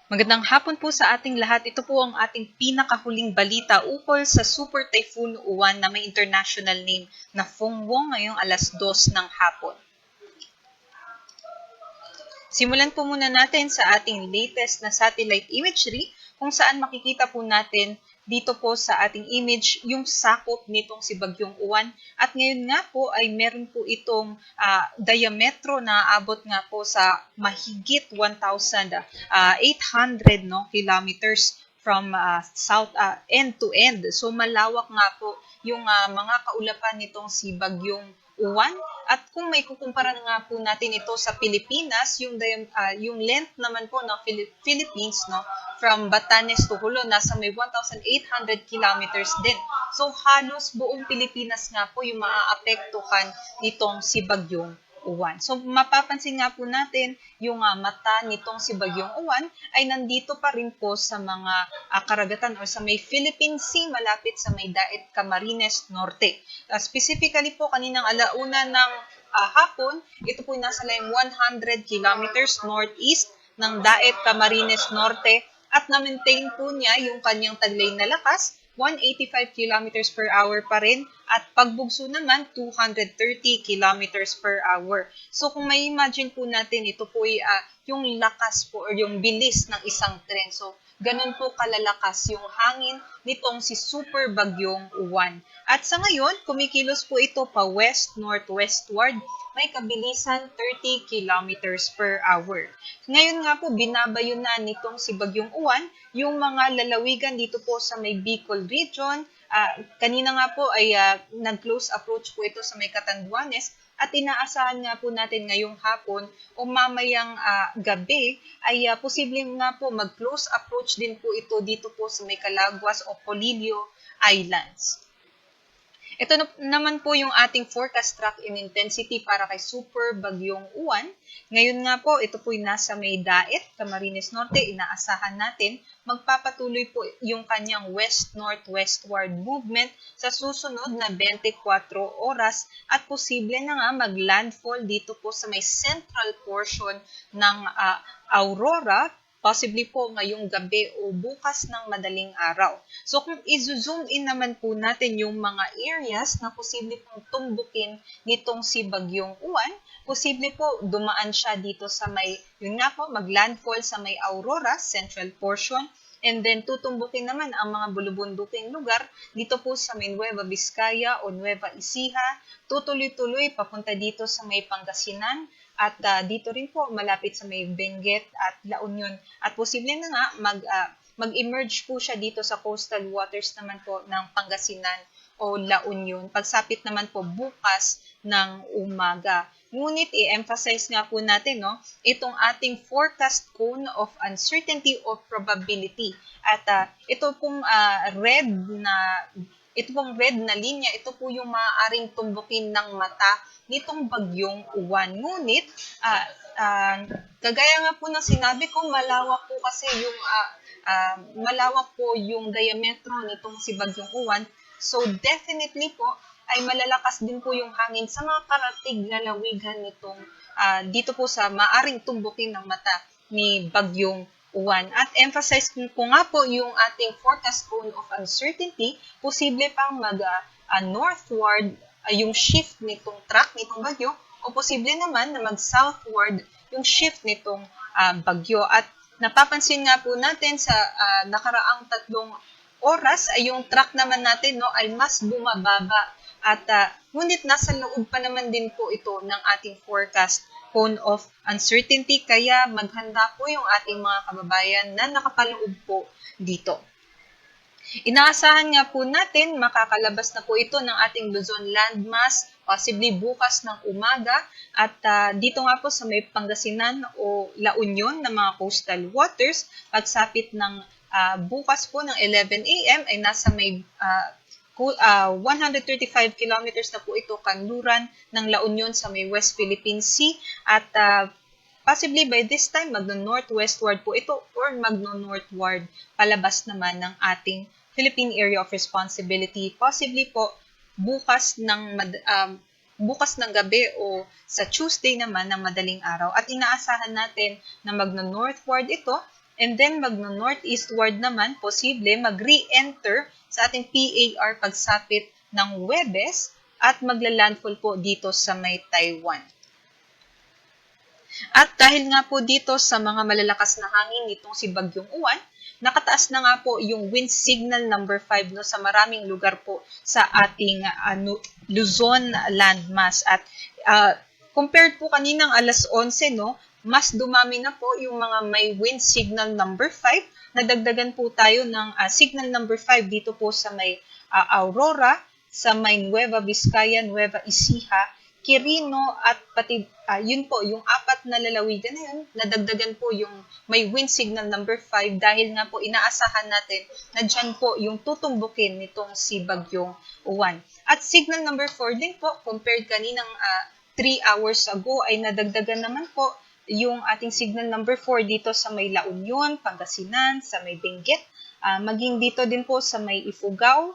Magandang hapon po sa ating lahat. Ito po ang ating pinakahuling balita ukol sa Super Typhoon Uwan na may international name na Fengwang ngayong alas 2 ng hapon. Simulan po muna natin sa ating latest na satellite imagery kung saan makikita po natin dito po sa ating image yung sakop nitong si Bagyong Uwan. At ngayon nga po ay meron po itong diametro na abot nga po sa mahigit 1,800 kilometers from south end to end. So malawak nga po yung mga kaulapan nitong si Bagyong Uwan. At kung may kukumpara nga po natin ito sa Pilipinas, yung length naman po ng Philippines, no, from Batanes to Jolo, nasa may 1,800 kilometers din. So halos buong Pilipinas nga po yung maaapektuhan nitong si Bagyong Uwan. So mapapansin nga po natin yung mata nitong si Bagyong Uwan ay nandito pa rin po sa mga karagatan o sa may Philippine Sea malapit sa may Daet Camarines Norte. Specifically po kaninang alauna ng hapon, ito po nasa layong 100 kilometers northeast ng Daet Camarines Norte at na-maintain po niya yung kanyang taglay na lakas, 185 kilometers per hour pa rin at pagbugso naman 230 kilometers per hour. So kung may imagine po natin, ito po ay yung lakas po or yung bilis ng isang tren. So ganun po kalalakas yung hangin nitong si Super Bagyong Uwan. At sa ngayon, kumikilos po ito pa west-northwestward. May kabilisan 30 kilometers per hour. Ngayon nga po, binabayo na nitong si Bagyong Uwan yung mga lalawigan dito po sa may Bicol region. Kanina nga po ay nag-close approach po ito sa may Catanduanes at inaasahan nga po natin ngayong hapon o mamayang gabi ay posibleng nga po mag-close approach din po ito dito po sa may Calaguas o Polillo Islands. Ito naman po yung ating forecast track in intensity para kay Super Bagyong Uwan. Ngayon nga po, ito po yung nasa may Daet, Camarines Norte. Inaasahan natin, magpapatuloy po yung kanyang west-northwestward movement sa susunod na 24 oras at posible na nga mag-landfall dito po sa may central portion ng Aurora, possibly po ngayong gabi o bukas ng madaling araw. So kung i-zoom in naman po natin yung mga areas na posible pong tumbukin nitong si Bagyong Uwan, posible po dumaan siya dito sa may, yun nga po, mag-landfall sa may Aurora, central portion, and then tutumbukin naman ang mga bulubunduking lugar dito po sa may Nueva Vizcaya o Nueva Ecija, tutuloy-tuloy papunta dito sa may Pangasinan, at dito rin po malapit sa may Benguet at La Union. At posible na nga mag-emerge po siya dito sa coastal waters naman po ng Pangasinan o La Union. Pagsapit naman po bukas ng umaga. Ngunit i-emphasize nga po natin, no, itong ating forecast cone of uncertainty or probability. At ito pong red na linya, ito po yung maaaring tumbukin ng mata nitong Bagyong Uwan. Ngunit, kagaya nga po ng sinabi ko, malawak po yung diametro nitong si Bagyong Uwan. So, definitely po, ay malalakas din po yung hangin sa mga karatig na lawigan nitong dito po sa maaring tumbukin ng mata ni Bagyong Uwan. At emphasize ko nga po yung ating forecast cone of uncertainty, posible pang mag-northward yung shift nitong track nitong bagyo o posible naman na mag-southward yung shift nitong bagyo. At napapansin nga po natin sa nakaraang 3 oras ay yung track naman natin, no, ay mas bumababa. At ngunit nasa loob pa naman din po ito ng ating forecast cone of uncertainty, kaya maghanda po yung ating mga kababayan na nakapaloob po dito. Inaasahan nga po natin, makakalabas na po ito ng ating Luzon landmass, possibly bukas ng umaga, at dito nga po sa may Pangasinan o La Union na mga coastal waters, pagsapit ng bukas po ng 11 a.m. ay nasa may 135 kilometers na po ito kanluran ng La Union sa may West Philippine Sea at possibly by this time magno-northwestward po ito or magno-northward palabas naman ng ating Philippine Area of Responsibility. Possibly po bukas ng gabi o sa Tuesday naman ng madaling araw. At inaasahan natin na magno-northward ito and then mag-northeastward naman, posible mag-re-enter sa ating PAR pagsapit ng Huwebes at magla-landfall po dito sa may Taiwan. At dahil nga po dito sa mga malalakas na hangin nitong si Bagyong Uwan, nakataas na nga po yung wind signal number 5 no, sa maraming lugar po sa ating Luzon landmass. At compared po kaninang alas 11, no, mas dumami na po yung mga may wind signal number 5. Nadagdagan po tayo ng signal number 5 dito po sa may Aurora, sa may Nueva Vizcaya, Nueva Ecija, Quirino at pati yun po, yung apat na lalawigan na yun, nadagdagan po yung may wind signal number 5 dahil nga po inaasahan natin na dyan po yung tutumbukin nitong si Bagyong Uwan. At signal number 4 din po, compared kaninang 3 hours ago ay nadagdagan naman po yung ating signal number 4 dito sa may La Union, Pangasinan, sa may Benguet, maging dito din po sa may Ifugao,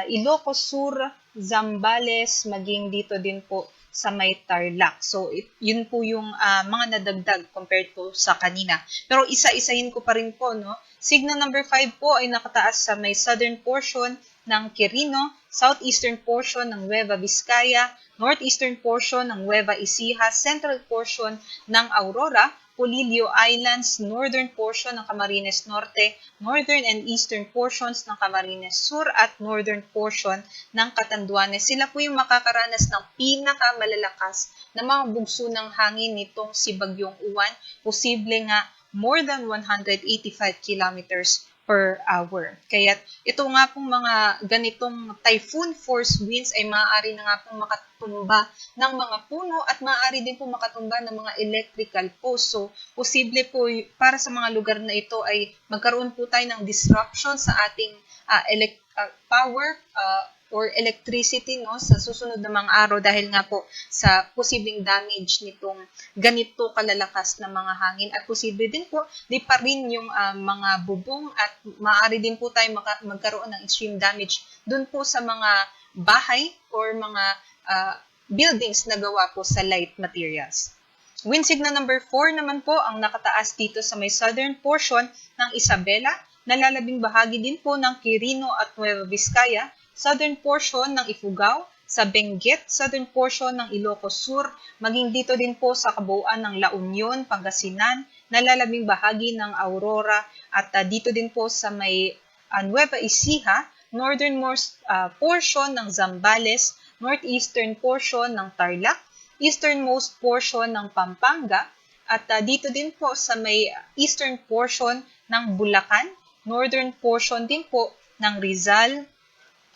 Ilocos Sur, Zambales, maging dito din po sa may Tarlac. So, yun po yung mga nadagdag compared po sa kanina. Pero isa-isahin ko pa rin po, no? Signal number 5 po ay nakataas sa may southern portion ng Quirino, southeastern portion ng Nueva Vizcaya, northeastern portion ng Nueva Ecija, central portion ng Aurora, Polillo Islands, northern portion ng Camarines Norte, northern and eastern portions ng Camarines Sur at northern portion ng Catanduanes. Sila po yung makakaranas ng pinakamalalakas na mga bugso ng hangin nitong si Bagyong Uwan. Posible nga more than 185 kilometers per hour. Kaya ito nga pong mga ganitong typhoon force winds ay maaari na nga pong makatumba ng mga puno at maaari din po makatumba ng mga electrical post. So, posible po para sa mga lugar na ito ay magkaroon po tayo ng disruption sa ating power or electricity, no, sa susunod na mga araw dahil nga po sa posibleng damage nitong ganito kalalakas na mga hangin at posible din po di pa rin yung mga bubong at maaari din po tayo magkaroon ng extreme damage dun po sa mga bahay or mga buildings na gawa po sa light materials. Wind signal number 4 naman po ang nakataas dito sa may southern portion ng Isabela, nalalabing bahagi din po ng Quirino at Nueva Vizcaya, southern portion ng Ifugao, sa Benguet, southern portion ng Ilocos Sur, maging dito din po sa kabuuan ng La Union, Pangasinan, nalalabing bahagi ng Aurora, at dito din po sa may Nueva Ecija, northernmost portion ng Zambales, northeastern portion ng Tarlac, easternmost portion ng Pampanga, at dito din po sa may eastern portion ng Bulacan, northern portion din po ng Rizal,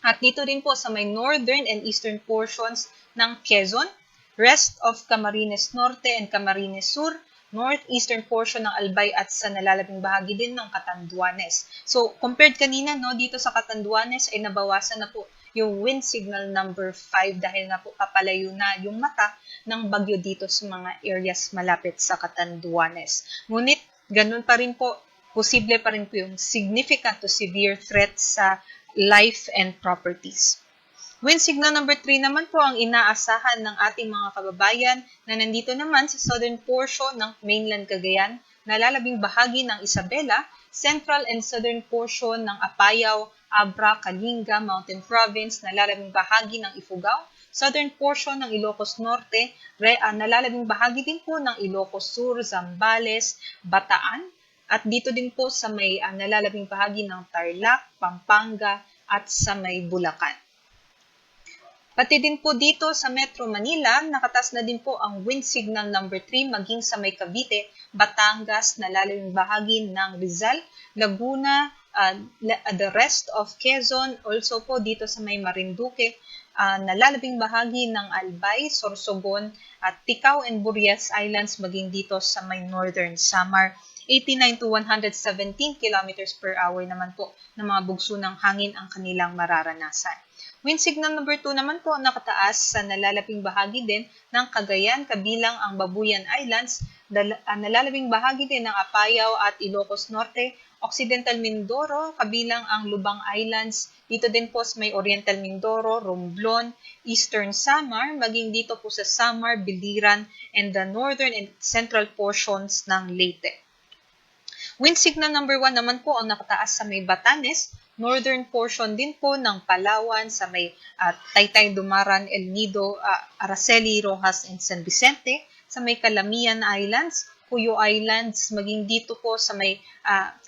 at dito din po sa may northern and eastern portions ng Quezon, rest of Camarines Norte and Camarines Sur, northeastern portion ng Albay at sa nalalabing bahagi din ng Catanduanes. So, compared kanina, no, dito sa Catanduanes ay nabawasan na po yung wind signal number 5 dahil nga po papalayo na yung mata ng bagyo dito sa mga areas malapit sa Catanduanes. Ngunit, ganun pa rin po, posible pa rin po yung significant to severe threat sa life and properties. Wind signal number 3 naman po ang inaasahan ng ating mga kababayan na nandito naman sa southern portion ng mainland Cagayan, nalalabing bahagi ng Isabela, central and southern portion ng Apayao, Abra, Kalinga, Mountain Province, nalalabing bahagi ng Ifugao, southern portion ng Ilocos Norte, nalalabing bahagi din po ng Ilocos Sur, Zambales, Bataan, at dito din po sa may nalalabing bahagi ng Tarlac, Pampanga, at sa may Bulacan. Pati din po dito sa Metro Manila, nakatas na din po ang wind signal number 3 maging sa may Cavite, Batangas, nalalabing bahagi ng Rizal, Laguna, the rest of Quezon, also po dito sa may Marinduque, nalalabing bahagi ng Albay, Sorsogon, at Ticao and Burias Islands, maging dito sa may northern Samar. 89 to 117 kilometers per hour naman po ng mga bugso ng hangin ang kanilang mararanasan. Wind signal number 2 naman po nakataas sa nalalaping bahagi din ng Cagayan kabilang ang Babuyan Islands, nalalabing bahagi din ng Apayao at Ilocos Norte, Occidental Mindoro kabilang ang Lubang Islands, dito din po sa may Oriental Mindoro, Romblon, Eastern Samar, maging dito po sa Samar, Biliran, and the northern and central portions ng Leyte. Wind signal number 1 naman po ang nakataas sa may Batanes, northern portion din po ng Palawan sa may Taytay, Dumaran, El Nido, Araceli, Rojas, and San Vicente, sa may Calamian Islands, Puyo Islands, maging dito po sa may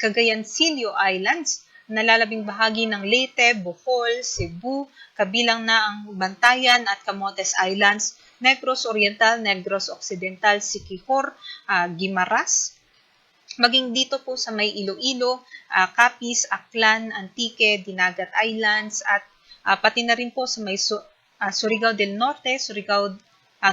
Cagayancillo Islands, nalalabing bahagi ng Leyte, Bohol, Cebu, kabilang na ang Bantayan at Camotes Islands, Negros Oriental, Negros Occidental, Siquijor, Guimaras, maging dito po sa may Iloilo, Capiz, Aklan, Antique, Dinagat Islands, at pati na rin po sa may Surigao del Norte,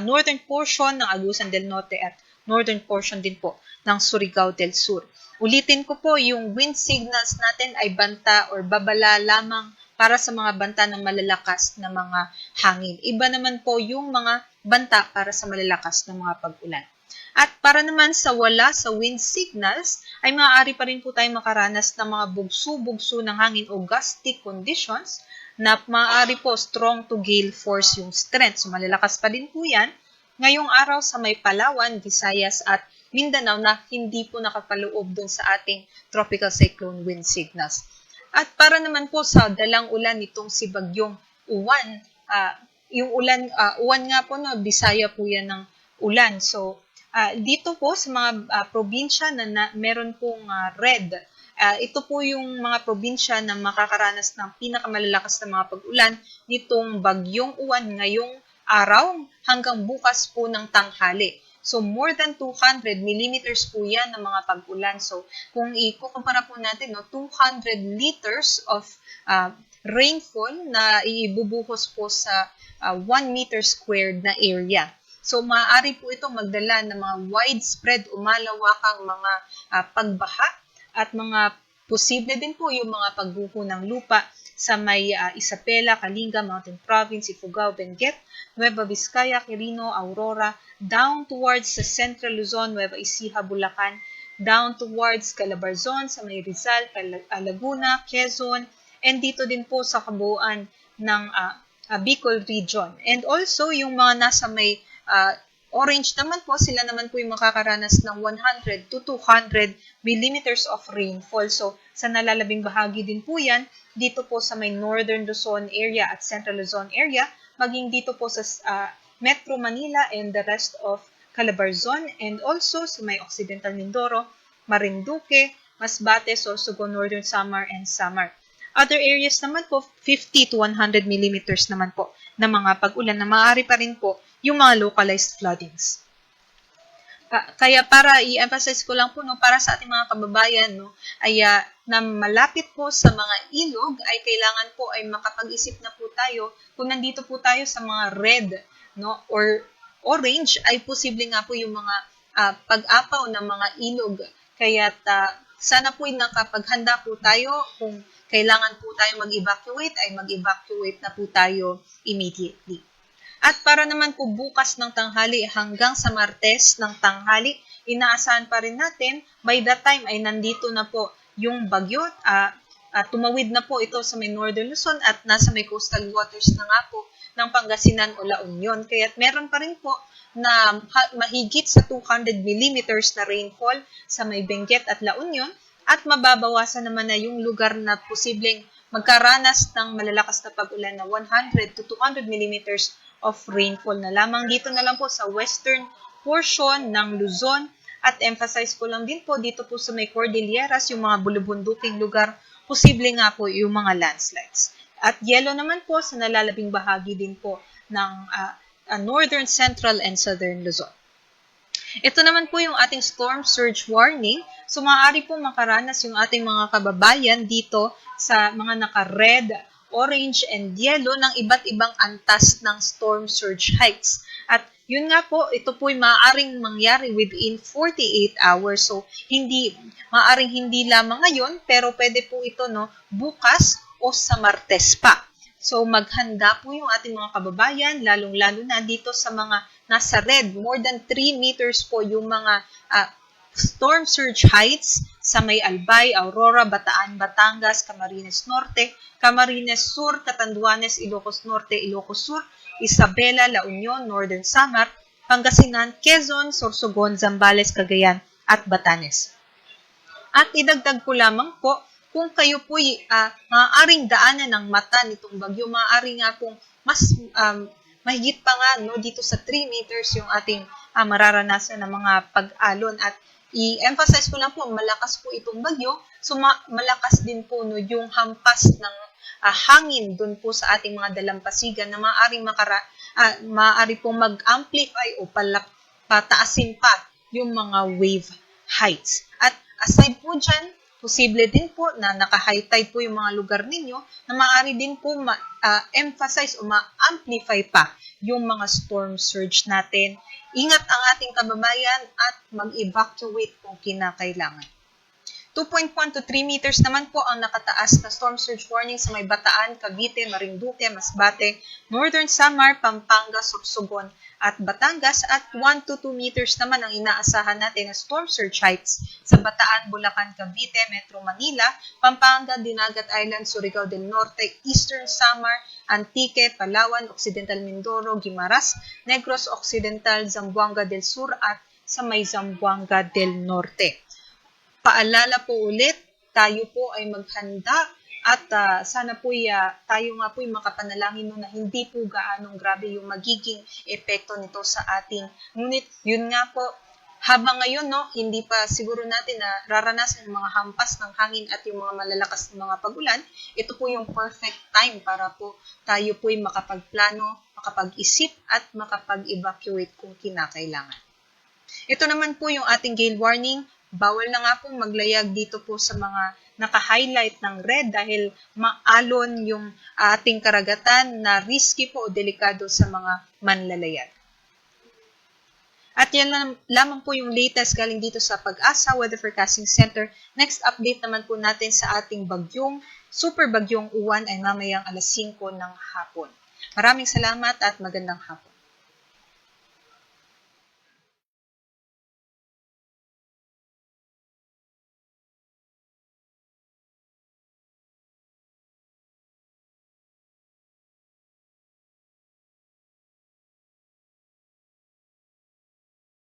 northern portion ng Agusan del Norte at northern portion din po ng Surigao del Sur. Ulitin ko po, yung wind signals natin ay banta or babala lamang para sa mga banta ng malalakas na mga hangin. Iba naman po yung mga banta para sa malalakas na mga pag-ulan. At para naman sa wala sa wind signals, ay maaari pa rin po tayong makaranas ng mga bugso-bugso ng hangin o gusty conditions na maaari po strong to gale force yung strength. So malalakas pa din po yan ngayong araw sa may Palawan, Visayas at Mindanao na hindi po nakapaloob dun sa ating tropical cyclone wind signals. At para naman po sa dalang ulan nitong si Bagyong Uwan, yung uwan nga po, no, Bisaya po yan ng ulan. So, dito po sa mga probinsya na meron pong red, ito po yung mga probinsya na makakaranas ng pinakamalalakas na mga pag-ulan nitong Bagyong Uwan ngayong araw hanggang bukas po ng tanghali. So, more than 200 millimeters po yan ng mga pag-ulan. So, kung ikukumpara po natin, 200 liters of rainfall na ibubuhos po sa 1 meter squared na area. So, maaari po ito magdala ng mga widespread o malawakang mga pagbaha at mga posible din po yung mga pagbuho ng lupa sa may Isabela, Kalinga, Mountain Province, Ifugao, Benguet, Nueva Vizcaya, Quirino, Aurora, down towards sa Central Luzon, Nueva Ecija, Bulacan, down towards Calabarzon, sa may Rizal, Laguna, Quezon, and dito din po sa kabuuan ng Bicol region. And also, yung mga nasa may orange naman po, sila naman po yung makakaranas ng 100 to 200 millimeters of rainfall. So, sa nalalabing bahagi din po yan, dito po sa may Northern Luzon area at Central Luzon area, maging dito po sa Metro Manila and the rest of Calabarzon, and also sa may Occidental Mindoro, Marinduque, Masbate, Sorsogon, Northern Samar, and Samar. Other areas naman po, 50 to 100 millimeters naman po na mga pag-ulan na maaari pa rin po yung mga localized floodings. Kaya para i-emphasize ko lang po, no, para sa ating mga kababayan, no, ay na malapit po sa mga ilog, ay kailangan po ay makapag-isip na po tayo kung nandito po tayo sa mga red, no, or orange, ay posible nga po yung mga pag-apaw ng mga ilog. Kaya sana po ay nakapaghanda po tayo kung kailangan po tayo mag-evacuate, ay mag-evacuate na po tayo immediately. At para naman po bukas ng tanghali hanggang sa Martes ng tanghali, inaasahan pa rin natin, by that time ay nandito na po yung bagyo, tumawid na po ito sa may Northern Luzon at nasa may coastal waters na nga po ng Pangasinan o La Union. Kaya meron pa rin po na mahigit sa 200 millimeters na rainfall sa may Benguet at La Union, at mababawasan naman na yung lugar na posibleng magkaranas ng malalakas na pag-ulan na 100 to 200 millimeters of rainfall na lamang. Dito na lang po sa western portion ng Luzon, at emphasize ko lang din po dito po sa may Cordilleras, yung mga bulubunduking lugar, posible nga po yung mga landslides. At yellow naman po sa nalalabing bahagi din po ng northern, central, and southern Luzon. Ito naman po yung ating storm surge warning. So, maaari po makaranas yung ating mga kababayan dito sa mga naka-red, orange, and yellow ng iba't ibang antas ng storm surge heights. At yun nga po, ito po ay maaaring mangyari within 48 hours. So, maaaring hindi lamang ngayon, pero pwede po ito, no, bukas o sa Martes pa. So, maghanda po yung ating mga kababayan, lalong-lalo na dito sa mga nasa red. More than 3 meters po yung mga storm surge heights sa may Albay, Aurora, Bataan, Batangas, Camarines Norte, Camarines Sur, Catanduanes, Ilocos Norte, Ilocos Sur, Isabela, La Union, Northern Samar, Pangasinan, Quezon, Sorsogon, Zambales, Cagayan, at Batanes. At idagdag ko lamang po, kung kayo po'y maaaring daanan ng mata nitong bagyo, maaari nga pong mas mahigit pa nga no, dito sa 3 meters yung ating mararanasan ng mga pag-alon. At i-emphasize ko lang po, malakas po itong bagyo, so malakas din po no, yung hampas ng hangin dun po sa ating mga dalampasigan na maaari pong mag-amplify o pataasin pa yung mga wave heights. At aside po dyan, posible din po na naka-high tide po yung mga lugar ninyo na maaari din po ma-emphasize o ma-amplify pa yung mga storm surge natin. Ingat ang ating kababayan at mag-evacuate kung kinakailangan. 2.1 to 3 meters naman po ang nakataas na storm surge warning sa may Bataan, Cavite, Marinduque, Masbate, Northern Samar, Pampanga, Sorsogon at Batangas at 1 to 2 meters naman ang inaasahan natin na storm surge heights sa Bataan, Bulacan, Cavite, Metro Manila, Pampanga, Dinagat Island, Surigao del Norte, Eastern Samar, Antique, Palawan, Occidental Mindoro, Guimaras, Negros Occidental, Zamboanga del Sur at sa may Zamboanga del Norte. Paalala po ulit, tayo po ay maghanda at sana po tayo nga po makapanalangin na hindi po gaanong grabe yung magiging epekto nito sa ating. Ngunit yun nga po, habang ngayon hindi pa siguro natin na raranasan yung mga hampas ng hangin at yung mga malalakas na mga pag-ulan, ito po yung perfect time para po tayo po ay makapagplano, makapag-isip at makapag-evacuate kung kinakailangan. Ito naman po yung ating gale warning. Bawal na nga pong maglayag dito po sa mga naka-highlight ng red dahil maalon yung ating karagatan na risky po o delikado sa mga manlalayag. At yan lamang po yung latest galing dito sa Pag-asa Weather Forecasting Center. Next update naman po natin sa ating super bagyong Uwan ay mamayang 5:00 ng hapon. Maraming salamat at magandang hapon.